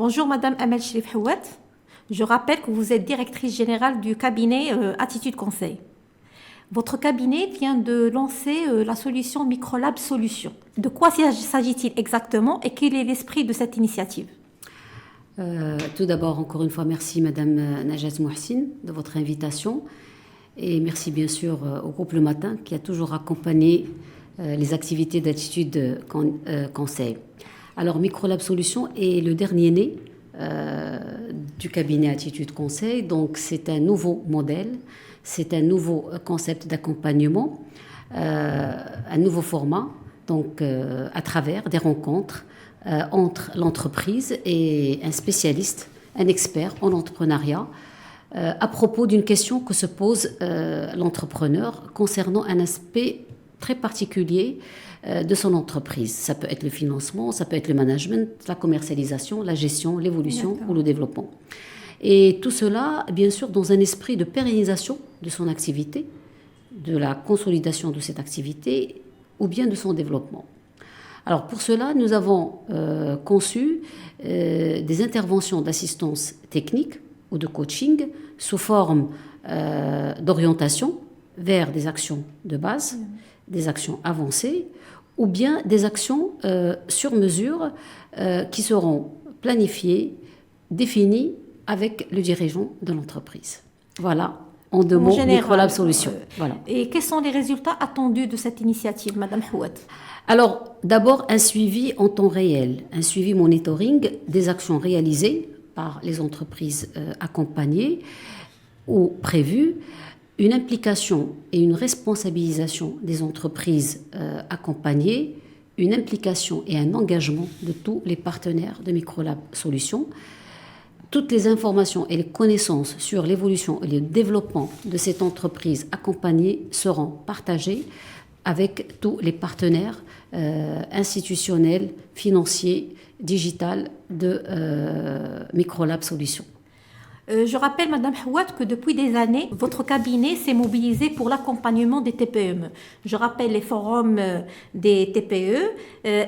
Bonjour Madame Amel Cherif Houat. Je rappelle que vous êtes directrice générale du cabinet Attitude Conseil. Votre cabinet vient de lancer la solution Microlab Solutions. De quoi s'agit-il exactement et quel est l'esprit de cette initiative? Tout d'abord, encore une fois, merci Madame Najat Mouhsin de votre invitation et merci bien sûr au groupe Le Matin qui a toujours accompagné les activités d'Attitude Conseil. Alors, Microlab Solutions est le dernier né du cabinet Attitude Conseil, donc c'est un nouveau modèle, c'est un nouveau concept d'accompagnement, un nouveau format, donc à travers des rencontres entre l'entreprise et un spécialiste, un expert en entrepreneuriat, à propos d'une question que se pose l'entrepreneur concernant un aspect très particulier de son entreprise. Ça peut être le financement, ça peut être le management, la commercialisation, la gestion, l'évolution ou le développement. Et tout cela, bien sûr, dans un esprit de pérennisation de son activité, de la consolidation de cette activité ou bien de son développement. Alors pour cela, nous avons conçu des interventions d'assistance technique ou de coaching sous forme d'orientation vers des actions de base, des actions avancées ou bien des actions sur mesure qui seront planifiées, définies avec le dirigeant de l'entreprise. Voilà, en deux mots, Microlab Solutions. Voilà. Et quels sont les résultats attendus de cette initiative, Madame Houat? Alors, d'abord, un suivi en temps réel, un suivi monitoring des actions réalisées par les entreprises accompagnées ou prévues, une implication et une responsabilisation des entreprises accompagnées, une implication et un engagement de tous les partenaires de Microlab Solutions. Toutes les informations et les connaissances sur l'évolution et le développement de cette entreprise accompagnée seront partagées avec tous les partenaires institutionnels, financiers, digitales de Microlab Solutions. Je rappelle, Madame Houat, que depuis des années, votre cabinet s'est mobilisé pour l'accompagnement des TPE. Je rappelle les forums des TPE,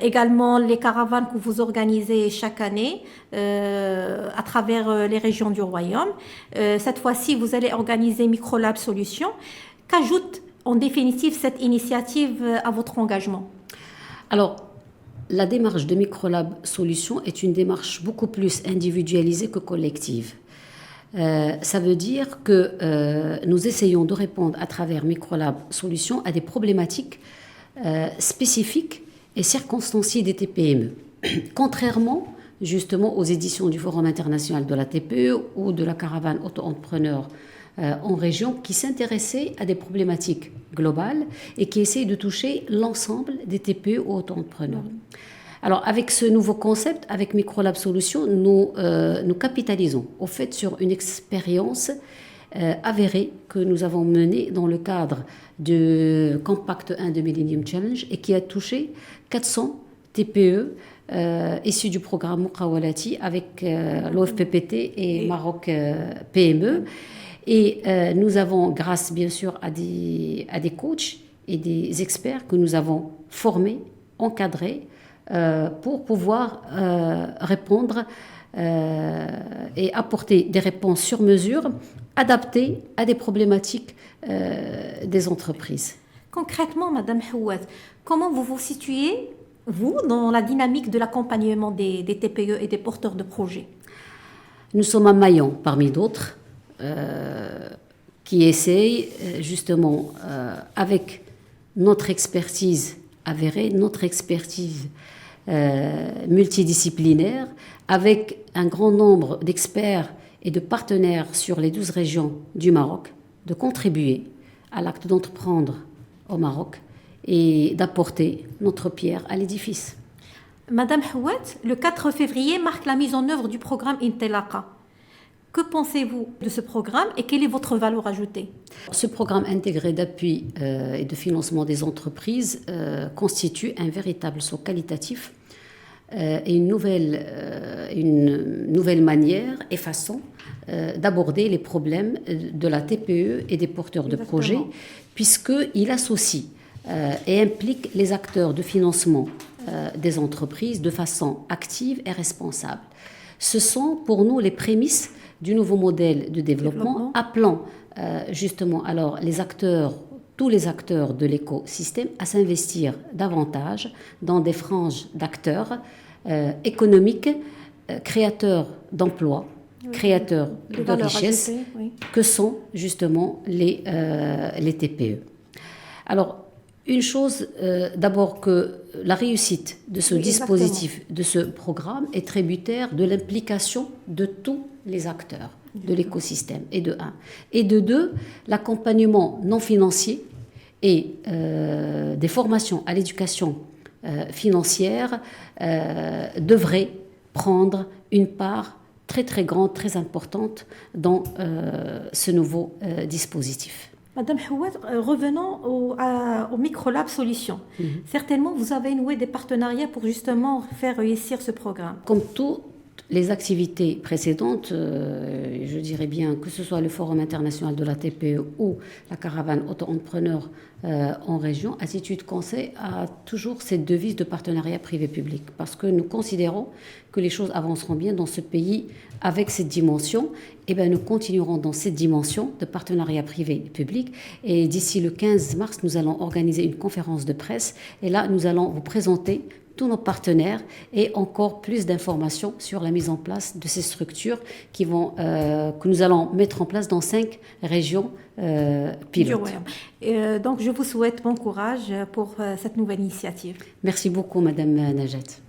également les caravanes que vous organisez chaque année à travers les régions du Royaume. Cette fois-ci, vous allez organiser Microlab Solutions. Qu'ajoute en définitive cette initiative à votre engagement? Alors, la démarche de Microlab Solutions est une démarche beaucoup plus individualisée que collective. Ça veut dire que nous essayons de répondre à travers Microlab Solutions à des problématiques spécifiques et circonstanciées des TPME. Contrairement justement aux éditions du Forum international de la TPE ou de la caravane auto-entrepreneur en région qui s'intéressaient à des problématiques globales et qui essayent de toucher l'ensemble des TPE ou auto-entrepreneurs. Alors, avec ce nouveau concept, avec Microlab Solutions, nous capitalisons au fait sur une expérience avérée que nous avons menée dans le cadre du Compact 1 de Millennium Challenge et qui a touché 400 TPE issus du programme Muqawalati avec l'OFPPT et Maroc PME. Et nous avons, grâce bien sûr à des coachs et des experts que nous avons formés, encadrés, pour pouvoir répondre et apporter des réponses sur mesure adaptées à des problématiques des entreprises. Concrètement, Madame Houat, comment vous vous situez, vous, dans la dynamique de l'accompagnement des TPE et des porteurs de projets? Nous sommes un maillon parmi d'autres qui essayent justement avec notre expertise avérée, notre expertise multidisciplinaire, avec un grand nombre d'experts et de partenaires sur les 12 régions du Maroc, de contribuer à l'acte d'entreprendre au Maroc et d'apporter notre pierre à l'édifice. Madame Houat, le 4 février marque la mise en œuvre du programme Intelaqa. Que pensez-vous de ce programme et quelle est votre valeur ajoutée? Ce programme intégré d'appui et de financement des entreprises constitue un véritable saut qualitatif et une nouvelle manière et façon d'aborder les problèmes de la TPE et des porteurs de projets, puisqu'il associe et implique les acteurs de financement des entreprises de façon active et responsable. Ce sont pour nous les prémices du nouveau modèle de développement, appelant justement alors les acteurs, tous les acteurs de l'écosystème à s'investir davantage dans des franges d'acteurs économiques, créateurs d'emplois, créateurs de richesses, que sont justement les TPE. Alors, une chose, d'abord que la réussite de ce dispositif, de ce programme est tributaire de l'implication de tous les acteurs de l'écosystème, et de un. Et de deux, l'accompagnement non financier et des formations à l'éducation financière devrait prendre une part très très grande, très importante dans ce nouveau dispositif. Madame Houad, revenons au Microlab Solutions. Certainement, vous avez noué des partenariats pour justement faire réussir ce programme. Comme toutes les activités précédentes, je dirais bien que ce soit le Forum international de la TPE ou la caravane auto-entrepreneur en région, Attitude Conseil a toujours cette devise de partenariat privé-public parce que nous considérons que les choses avanceront bien dans ce pays avec cette dimension. Et bien, nous continuerons dans cette dimension de partenariat privé-public. Et d'ici le 15 mars, nous allons organiser une conférence de presse. Et là, nous allons vous présenter tous nos partenaires et encore plus d'informations sur la mise en place de ces structures que nous allons mettre en place dans 5 régions pilotes. Donc, je vous souhaite bon courage pour cette nouvelle initiative. Merci beaucoup, Madame Najat.